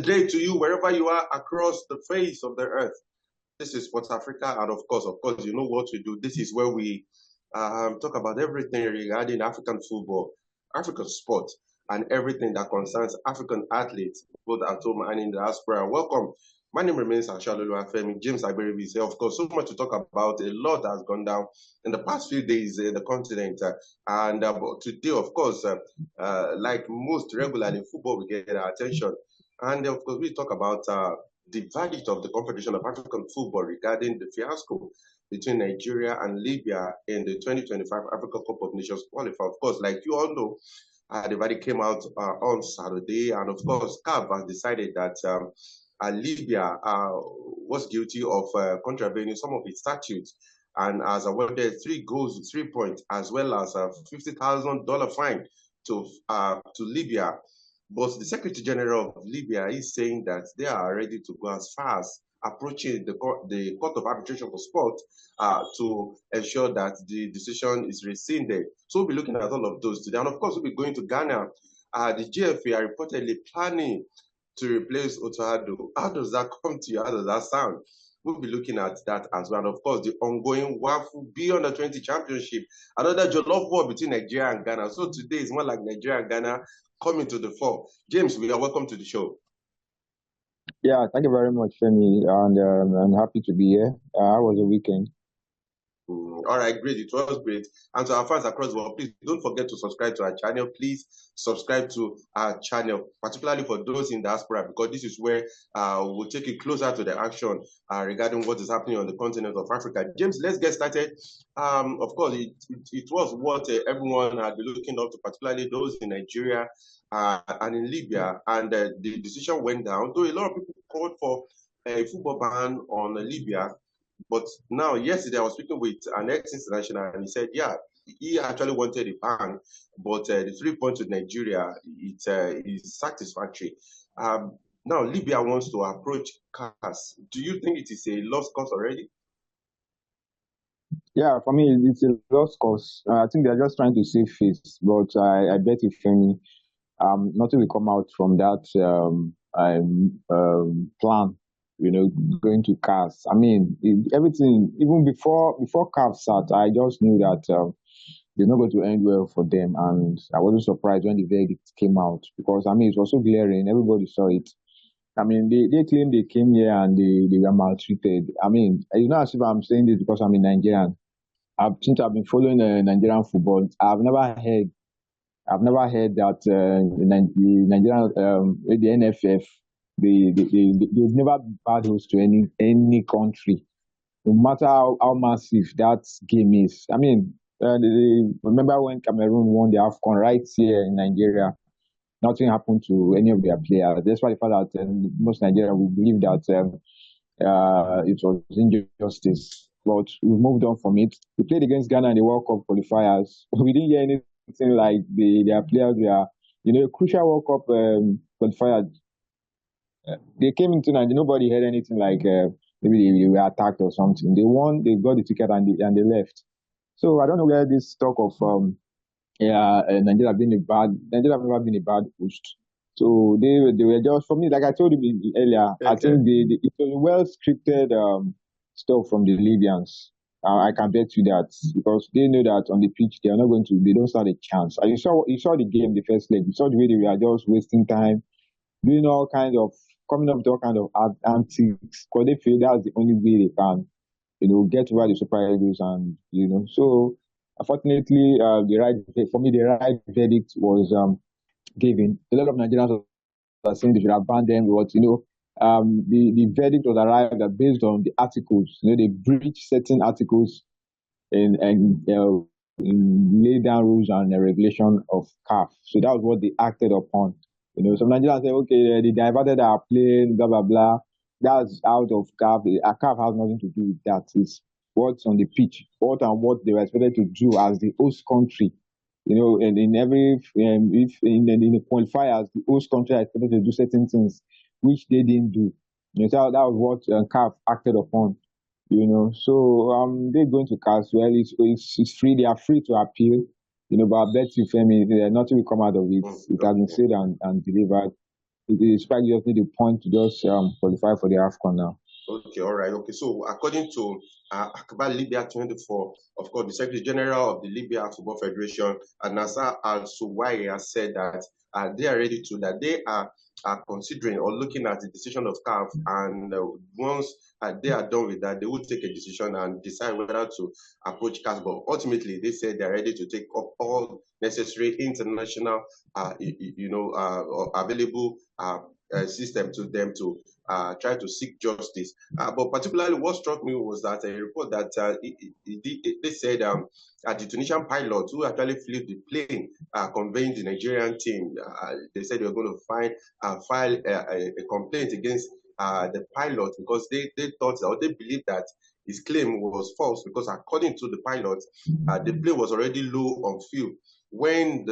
day to you, wherever you are across the face of the earth. This is Sports Africa, and of course, you know what we do. This is where we talk about everything regarding African football, African sport, and everything that concerns African athletes, both at home and in the diaspora. Welcome. My name remains Ashalulu Afemi. James Agberibi is here. Of course, so much to talk about. A lot has gone down in the past few days in the continent. But today, of course, like most regularly in football, we get our attention. And of course, we talk about the verdict of the Confederation of African Football regarding the fiasco between Nigeria and Libya in the 2025 Africa Cup of Nations qualifier. Of course, like you all know, the verdict came out on Saturday, and of course, CAF has decided that Libya was guilty of contravening some of its statutes and has awarded 3 goals, 3 points, as well as a $50,000 fine to Libya. But the Secretary General of Libya is saying that they are ready to go as far as approaching the Court of Arbitration for Sport to ensure that the decision is rescinded. So we'll be looking at all of those today. And of course, we'll be going to Ghana. The GFA are reportedly planning to replace Otto Addo. How does that come to you? How does that sound? We'll be looking at that as well. And of course, the ongoing WAFU Beyond the 20 Championship, another jollof war between Nigeria and Ghana. So today is more like Nigeria and Ghana coming to the fore. James, we are welcome to the show. Yeah, thank you very much, Femi, and I'm happy to be here. How was the weekend? All right, great. It was great. And to our fans across the world, please don't forget to subscribe to our channel. Please subscribe to our channel, particularly for those in diaspora, because this is where we'll take you closer to the action regarding what is happening on the continent of Africa. James, let's get started. Of course, it was what everyone had been looking up to, particularly those in Nigeria and in Libya. And the decision went down, though a lot of people called for a football ban on Libya. But now, yesterday, I was speaking with an ex-international, and he said, yeah, he actually wanted a ban, but the 3 points with Nigeria, it is satisfactory. Now, Libya wants to approach CAS. Do you think it is a lost cause already? Yeah, for me, it's a lost cause. I think they're just trying to save face, but I bet if any, nothing will come out from that plan. Going to CAS. I mean, everything, even before CAF start, I just knew that they're not going to end well for them. And I wasn't surprised when the verdict came out because, I mean, it was so glaring. Everybody saw it. I mean, they claim they came here and they were maltreated. I mean, it's not as if I'm saying this because I'm a Nigerian. Since I've been following Nigerian football, I've never heard that the Nigerian, the NFF, they've never been bad host to any country, no matter how massive that game is. I mean, remember when Cameroon won the AFCON right here in Nigeria? Nothing happened to any of their players. That's why the fact that most Nigerians will believe that it was injustice. But we moved on from it. We played against Ghana in the World Cup qualifiers. We didn't hear anything like their players were, crucial World Cup qualifiers. They came into Nigeria, nobody heard anything like maybe they were attacked or something. They won, they got the ticket and they left. So I don't know where this talk of Nigeria have never been a bad host. So they were just, for me, like I told you earlier, okay. I think it was well scripted stuff from the Libyans. I can bet you that because they know that on the pitch they don't stand a chance. And you saw the game, the first leg. You saw the way they were just wasting time, doing all kind of coming up with all kind of antics because they feel that's the only way they can, get over the Super Eagles and So unfortunately, the right verdict was given. A lot of Nigerians are saying they should have banned them, but the verdict was arrived at based on the articles. They breached certain articles and laid down rules and regulation of CAF. So that was what they acted upon. Some Nigerians say, okay, they diverted our plane, blah, blah, blah. That's out of CAF. CAF has nothing to do with that. It's what's on the pitch, what they were expected to do as the host country. And in every, if in the qualifiers, the host country are expected to do certain things, which they didn't do. So that was what CAF acted upon. So they're going to CAF. Well, it's free. They are free to appeal. But I bet you, Femi, nothing will come out of it. It has been said and delivered. the Super Eagles just need a point to just qualify for the AFCON now. Okay, all right. Okay, so according to Akbar Libya 24, of course, the Secretary General of the Libya Football Federation, Nasser Al Suwai, has said that they are ready to, that they are considering or looking at the decision of CAF, and once they are done with that, they will take a decision and decide whether to approach CAF. But ultimately, they said they are ready to take up all necessary international, available system to them to try to seek justice. But particularly what struck me was that a report that they said the Tunisian pilot who actually flew the plane conveying the Nigerian team, they said they were going to file a complaint against the pilot because they thought or they believed that his claim was false because according to the pilot, the plane was already low on fuel when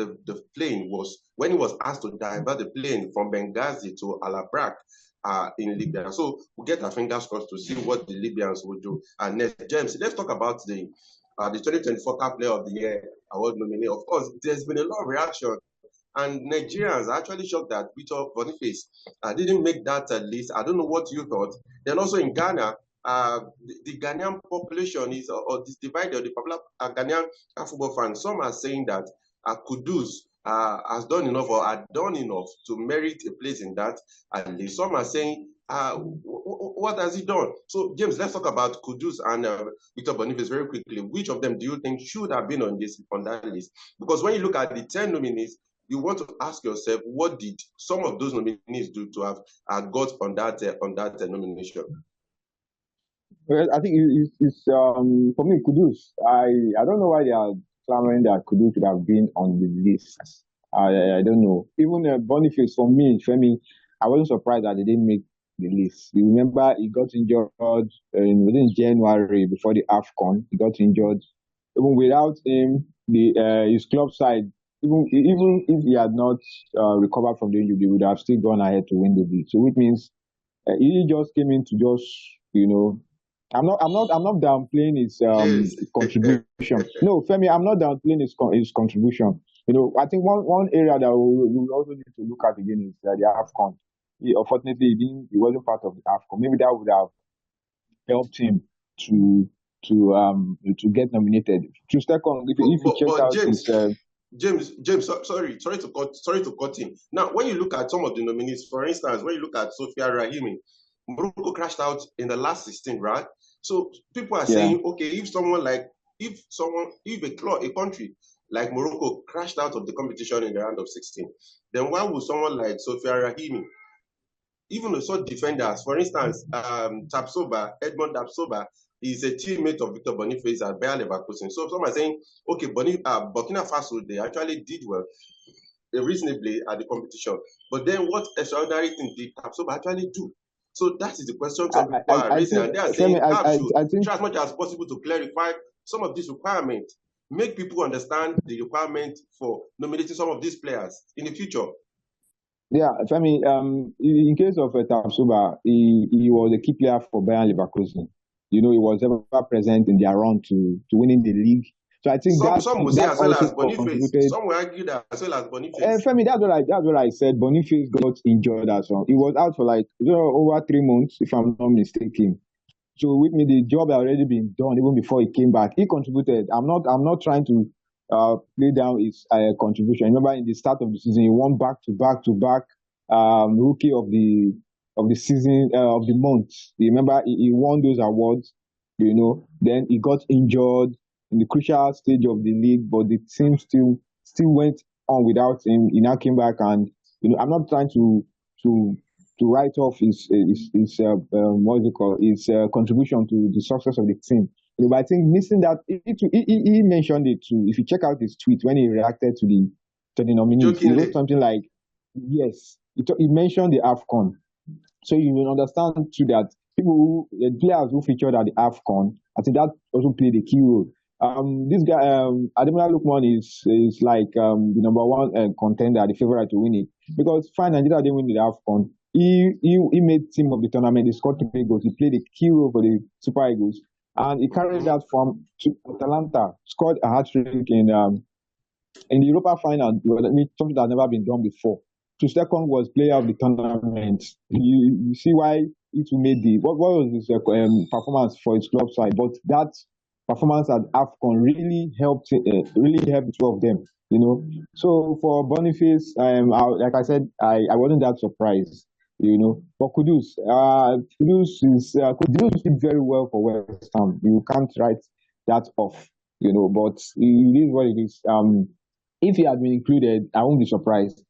when he was asked to divert the plane from Benghazi to Alabrak in Libya. So we'll get our fingers crossed to see what the Libyans will do. And next, James, let's talk about the 2024 CAF Player of the Year award nominee. Of course, there's been a lot of reaction, and Nigerians are actually shocked that Victor Boniface didn't make that list. I don't know what you thought. Then also in Ghana, the Ghanaian population is divided. The popular Ghanaian football fans, some are saying that Kudus has done enough or had done enough to merit a place in that list. Some are saying, what has he done? So, James, let's talk about Kudus and Victor Boniface very quickly. Which of them do you think should have been on that list? Because when you look at the 10 nominees, you want to ask yourself, what did some of those nominees do to have got on that nomination? Well, I think it's for me, Kudus. I don't know why they are clamoring that Kudus should have been on the list. I don't know. Even Boniface, for me, Femi, I wasn't surprised that they didn't make the list. You remember he got injured within January before the AFCON. He got injured. Even without him, his club side, even if he had not recovered from the injury, they would have still gone ahead to win the league. So it means he just came in to just, I'm not downplaying his contribution. No, Femi, I'm not downplaying his contribution. I think one area that we also need to look at again is the AFCON. Unfortunately, he wasn't part of the AFCON. Maybe that would have helped him to get nominated. To second, if you check out James, sorry to cut in. Now, when you look at some of the nominees, for instance, when you look at Sophia Rahimi, Morocco crashed out in the last 16, right? So people are saying, okay, if a country like Morocco crashed out of the competition in the round of 16, then why would someone like Sophia Rahimi, even though defenders, for instance, Edmond Tapsoba is a teammate of Victor Boniface at Bayer Leverkusen. So some are saying, okay, Burkina Faso, they actually did well, reasonably at the competition. But then what extraordinary thing did Tapsoba actually do? So that is the question some people are raising. And they are saying CAF should try as much as possible to clarify some of these requirements, make people understand the requirement for nominating some of these players in the future. Yeah, Femi, in case of Tapsoba, he was a key player for Bayer Leverkusen. He was ever present in their run to winning the league. So I think some will say as well as Boniface. Some will argue that as well as Boniface. Femi, that's what I said. Boniface got injured as well. He was out for over 3 months, if I'm not mistaken. So with me, the job had already been done even before he came back. He contributed. I'm not trying to play down his contribution. Remember, in the start of the season, he won back-to-back rookie of the season of the month. You remember, he won those awards. Then he got injured in the crucial stage of the league, but the team still went on without him. He now came back, and I'm not trying to write off his contribution to the success of the team. But I think missing that, he mentioned it too. If you check out his tweet when he reacted to the nominees, he wrote something like, yes, he mentioned the AFCON. So you will understand too that the players who featured at the AFCON, I think that also played a key role. This guy, Ademola Lookman is like the number one contender, the favorite to win it. Because fine, Nigeria didn't win the AFCON. He made team of the tournament. He scored 2 goals. He played a key role for the Super Eagles, and he carried that from to Atalanta. Scored a hat-trick in the Europa final. Something that has never been done before. Trustekong was player of the tournament. You see why it made the what was his performance for his club side, but that performance at AFCON really helped the two of them. So for Boniface, like I said, I wasn't that surprised. For Kudus did very well for West Ham. You can't write that off. But it is what it is. If he had been included, I won't be surprised.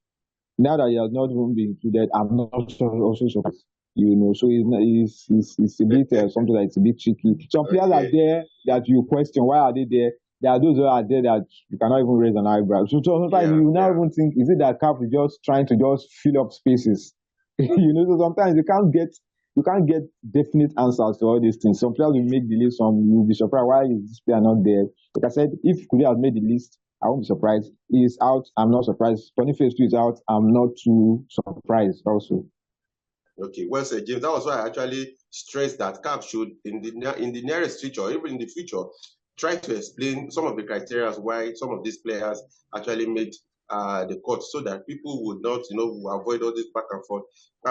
Now that he has not even been included, I'm not also surprised. So it's a bit something that's a bit tricky. Some players are there that you question why are they there. There are those who are there that you cannot even raise an eyebrow. So sometimes you now even think, is it that CAF is just trying to just fill up spaces? So sometimes you can't get definite answers to all these things. Some players will make the list, some you'll be surprised why is this player not there. Like I said, if Kudi has made the list, I won't be surprised. He is out, I'm not surprised. Boniface too is out, I'm not too surprised also. Okay, well said, James. That was why I actually stressed that CAF should, in the nearest future, even in the future, try to explain some of the criteria why some of these players actually made the cut, so that people would not, avoid all this back and forth.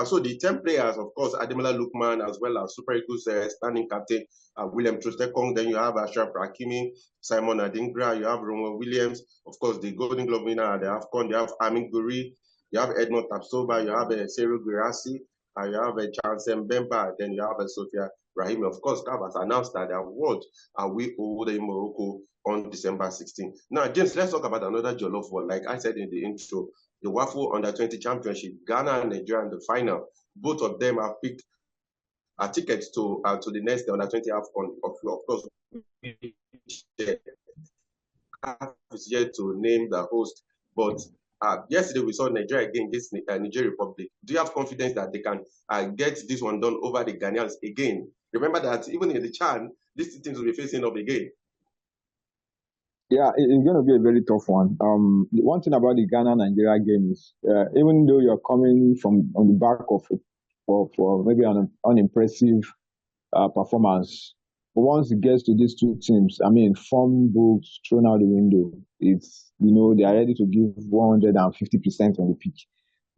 So the 10 players, of course, Ademola Lookman, as well as Super Eagles standing captain William Trustekong. Then you have Ashraf Hakimi, Simon Adingra, you have Romo Williams, of course, the Golden Glove winner at the AFCON. You have Amin Guri, you have Edmond Tapsoba, you have Seru Guirassy, you have Chancellor Mbemba, then you have Sophia Rahimi. Of course, CAF has announced that the award we hold in Morocco on December 16. Now, James, let's talk about another jollof one. Like I said in the intro, the WAFU Under-20 Championship, Ghana and Nigeria in the final. Both of them have picked tickets to the next Under-20 AFCON. Of course, is yet to name the host, but yesterday we saw Nigeria against Niger Republic. Do you have confidence that they can get this one done over the Ghanaians again? Remember that even in the CHAN, these teams will be facing up again. Yeah, it's going to be a very tough one. The one thing about the Ghana-Nigeria game is, even though you're coming from on the back of maybe an unimpressive performance, but once it gets to these two teams, form books thrown out the window. It's, they are ready to give 150% on the pitch.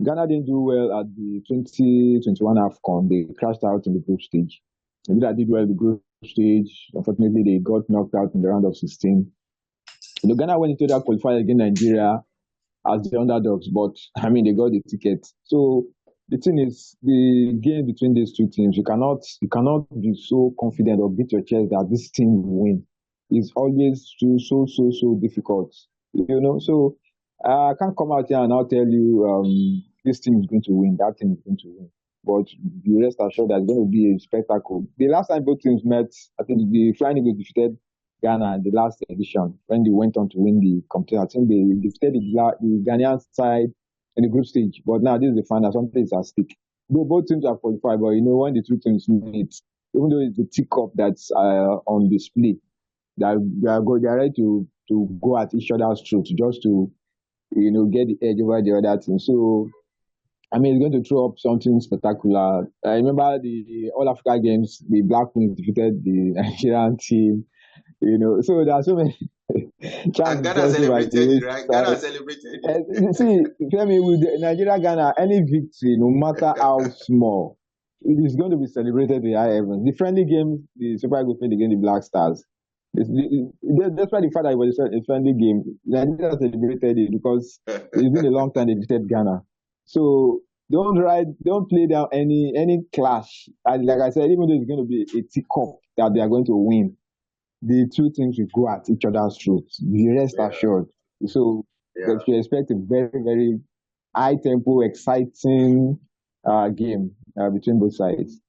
Ghana didn't do well at the 2021 AFCON. They crashed out in the group stage. Nigeria did well in the group stage. Unfortunately, they got knocked out in the round of 16. Ghana went into that qualifier against Nigeria as the underdogs, but they got the ticket. So the thing is, the game between these two teams, you cannot be so confident or beat your chest that this team will win. It's always so difficult, So I can't come out here and I'll tell you this team is going to win, that team is going to win. But you rest assured that it's going to be a spectacle. The last time both teams met, I think the Flying Eagles defeated Ghana in the last edition when they went on to win the competition. I think they defeated the Ghanaian side in the group stage, but now this is the final. Something is at stake. Though both teams are qualified, but when the two teams meet, even though it's the teacup that's on display, that they are ready to go at each other's throat just to get the edge over the other team. So it's going to throw up something spectacular. I remember the All Africa Games, the Black Queens defeated the Nigerian team. So there are so many. And Ghana celebrated, right? Ghana celebrated. See, tell me, with Nigeria, Ghana, any victory, no matter how small, it is going to be celebrated with high heavens. The friendly game, the Super Eagles played against the Black Stars. Despite the fact that it was a friendly game, Nigeria celebrated it because it's been a long time they defeated Ghana. So don't play down any clash. Like I said, even though it's going to be a teacup that they are going to win, the two teams will go at each other's throats. Be rest assured. So you expect a very, very high tempo, exciting game between both sides.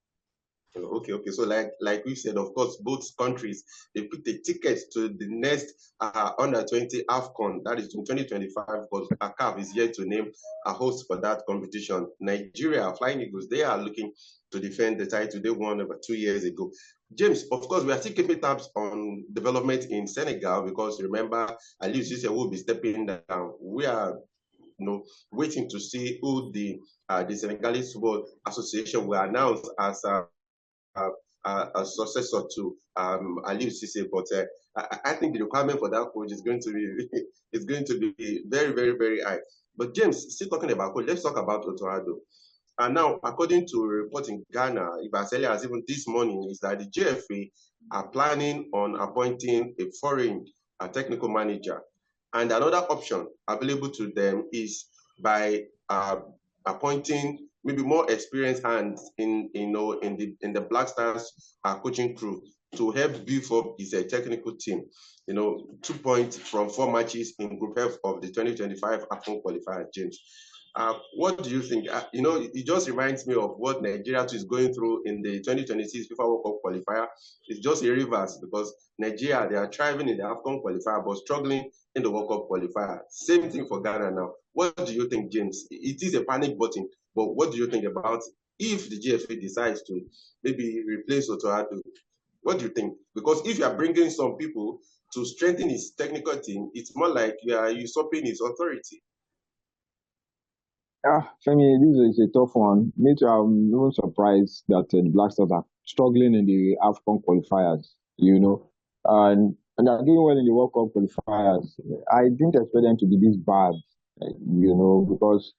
Okay. So like we said, of course, both countries, they picked a ticket to the next Under-20 AFCON, that is in 2025, because CAF is yet to name a host for that competition. Nigeria, Flying Eagles, they are looking to defend the title they won about 2 years ago. James, of course, we are still keeping tabs on development in Senegal because remember, Aliou Cisse will be stepping down. We are waiting to see who the Senegalese Football Association will announce as a successor to Aliou Cisse, but I think the requirement for that coach is going to be very, very, very high. But James, still talking about coach, let's talk about Otto Addo. And now, according to a report in Ghana, if as early as even this morning, is that the JFA are planning on appointing a foreign technical manager. And another option available to them is by appointing maybe more experienced hands in the Black Stars coaching crew to help beef up his technical team. 2 points from 4 matches in Group F of the 2025 AFCON qualifier, James. What do you think? It just reminds me of what Nigeria is going through in the 2026 FIFA World Cup qualifier. It's just a reverse because Nigeria, they are thriving in the AFCON qualifier but struggling in the World Cup qualifier. Same thing for Ghana now. What do you think, James? It is a panic button, but what do you think about if the GFA decides to maybe replace Otto Addo? What do you think? Because if you are bringing some people to strengthen his technical team, it's more like you are usurping his authority. Femi, this is a tough one. Me too, I'm even surprised that the Black Stars are struggling in the AFCON qualifiers, and they're doing well in the World Cup qualifiers. I didn't expect them to be this bad, because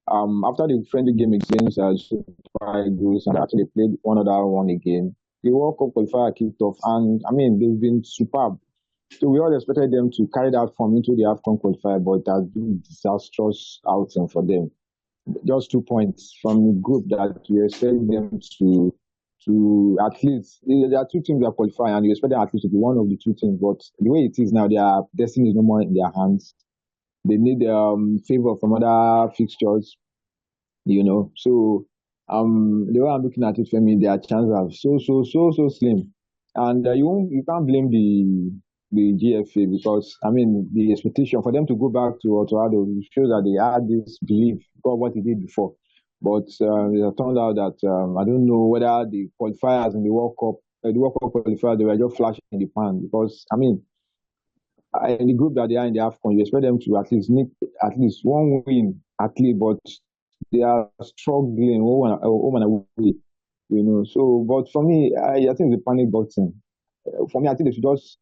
after the friendly game against Super Eagles, and actually played one other one again, the World Cup qualifier kicked off, and I mean, they've been superb. So we all expected them to carry that form into the AFCON qualifier, but it has been a disastrous outing for them. Just 2 points from the group that you expect them to at least. There are two teams that qualify, and you expect them at least to be one of the two teams. But the way it is now, their destiny is no more in their hands. They need favor from other fixtures, So the way I'm looking at it, for me, their chances are so slim, and you can't blame the GFA because I mean the expectation for them to go back to Otto Addo shows that they had this belief of what he did before. But it turned out that I don't know whether the qualifiers in the World Cup qualifiers, they were just flashing in the pan because I mean in the group that they are in the AFCON, you expect them to at least make at least one win at least, but they are struggling home and away. So but for me, I think it's a panic button. For me, I think they should just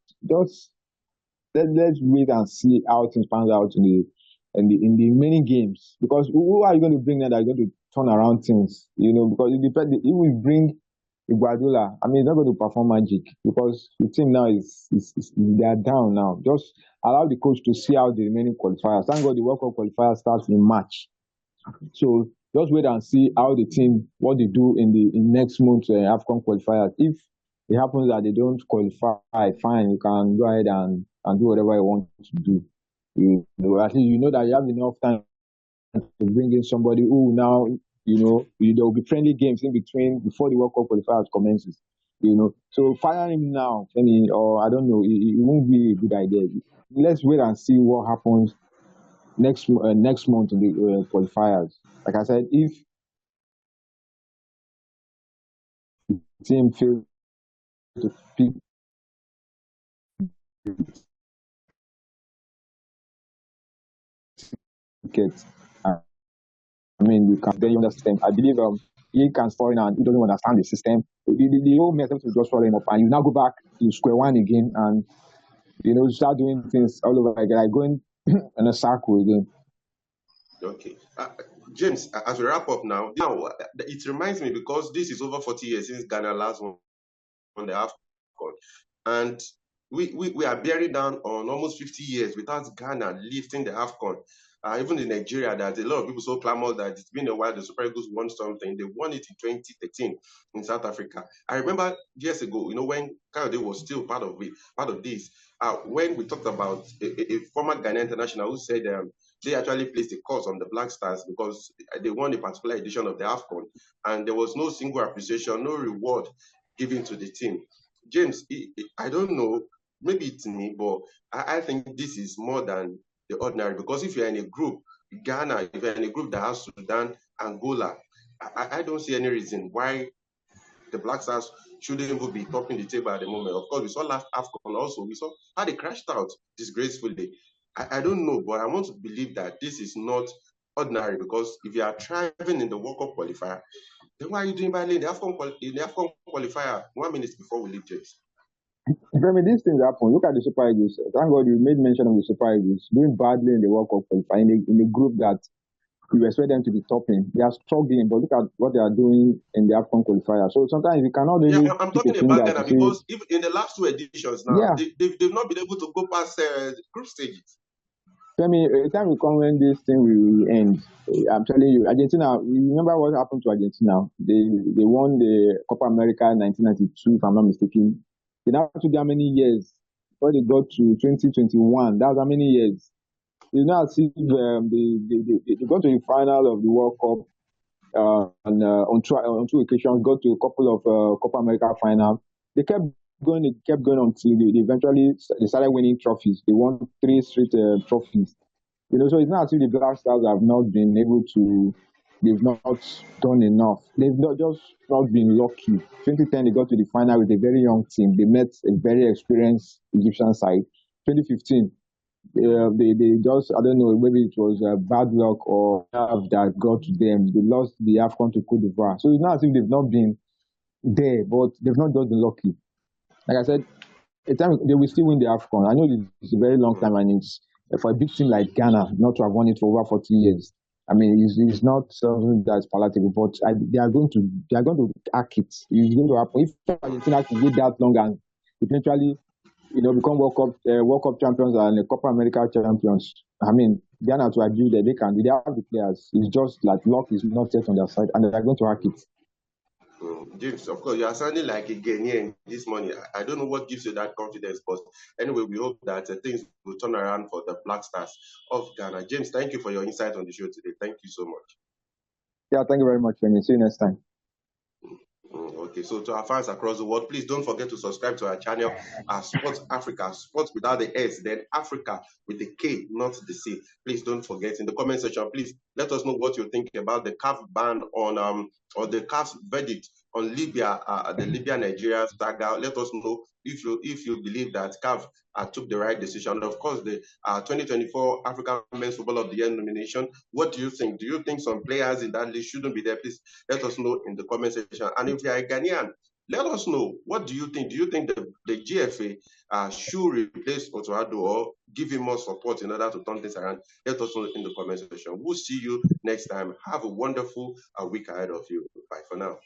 let's wait and see how things pan out in the many games. Because who are you going to bring there that are going to turn around things? Because it depends. If we bring Guardiola, I mean, he's not going to perform magic because the team now is they are down now. Just allow the coach to see out the remaining qualifiers. Thank God the World Cup qualifier starts in March. So just wait and see how the team, what they do in next month AFCON qualifiers. If it happens that they don't qualify, fine, you can go ahead and do whatever you want to do. At least you know that you have enough time to bring in somebody who now, there will be friendly games in between before the World Cup qualifiers commences. So fire him now, or I don't know, it won't be a good idea. Let's wait and see what happens next month in the qualifiers. Like I said, if the team fails to pick tickets, I mean, you can then understand. I believe he can score in and he doesn't understand the system. The whole method is just following up, and you now go back to square one again, and start doing things all over again, like going in a circle again. Okay. James, as we wrap up now, it reminds me because this is over 40 years since Ghana last won the AFCON. And we are bearing down on almost 50 years without Ghana lifting the AFCON. Even in Nigeria, there's a lot of people so clamor that it's been a while the Super Eagles won something. They won it in 2013 in South Africa. I remember years ago, when Kayode was still part of this, when we talked about a former Ghanaian international who said they actually placed a curse on the Black Stars because they won a particular edition of the AFCON and there was no single appreciation, no reward given to the team. James, I don't know, maybe it's me, but I think this is more than the ordinary because if you're in a group, Ghana, if you're in a group that has Sudan, Angola, I don't see any reason why the Black Stars shouldn't even be topping the table at the moment. Of course, we saw last AFCON also, we saw how they crashed out disgracefully. I don't know, but I want to believe that this is not ordinary because if you are thriving in the World Cup qualifier, then why are you doing badly in the AFCON qualifier 1 minute before we leave, James? I mean, these things happen. Look at the Super Eagles. Thank God you made mention of the Super Eagles doing badly in the World Cup qualifying in a group that you expect them to be topping. They are struggling, but look at what they are doing in the African qualifier. So sometimes you cannot Yeah, really I'm pick a talking about finger Ghana to say, because if in the last two editions now, yeah. they've not been able to go past group stages. Tell me, a time will come when this thing will end. I'm telling you, Argentina. You remember what happened to Argentina? They won the Copa America in 1992, if I'm not mistaken. They now took how many years before they got to 2021? That was how many years? You know, as if they got to the final of the World Cup and on two occasions, got to a couple of Copa America final. They kept going until they eventually they started winning trophies. They won 3 straight trophies. You know, so it's not as if the Black Stars have not been able to, they've not done enough. They've not just not been lucky. 2010, they got to the final with a very young team. They met a very experienced Egyptian side. 2015, they just, I don't know, maybe it was bad luck or that got to them. They lost the AFCON to Cote d'Ivoire. So it's not as if they've not been there, but they've not just been lucky. Like I said, a time they will still win the AFCON. I know it's a very long time, and it's for a big team like Ghana not to have won it for over 40 years. I mean, it's not something that's palatable, but they are going to hack it. It's going to happen if Argentina can wait that long and eventually, become World Cup champions and Copa America champions. I mean, Ghana to agree that they have the players. It's just like luck is not set on their side, and they are going to hack it. James, of course, you are sounding like a Ghanaian this morning. I don't know what gives you that confidence, but anyway, we hope that things will turn around for the Black Stars of Ghana. James, thank you for your insight on the show today. Thank you so much. Yeah, thank you very much, Femi. See you next time. Okay, so to our fans across the world, please don't forget to subscribe to our channel, Sports Africa, Sports without the S, then Africa with the K, not the C. Please don't forget in the comment section. Please let us know what you think about the CAF ban on or the CAF verdict on Libya, the Libya-Nigeria saga. Let us know if you believe that CAF took the right decision. And of course, the 2024 African Men's Football of the Year nomination. What do you think? Do you think some players in that list shouldn't be there? Please let us know in the comment section. And if you are a Ghanaian, let us know. What do you think? Do you think the GFA should replace Otto Addo or give him more support in order to turn things around? Let us know in the comment section. We'll see you next time. Have a wonderful week ahead of you. Bye for now.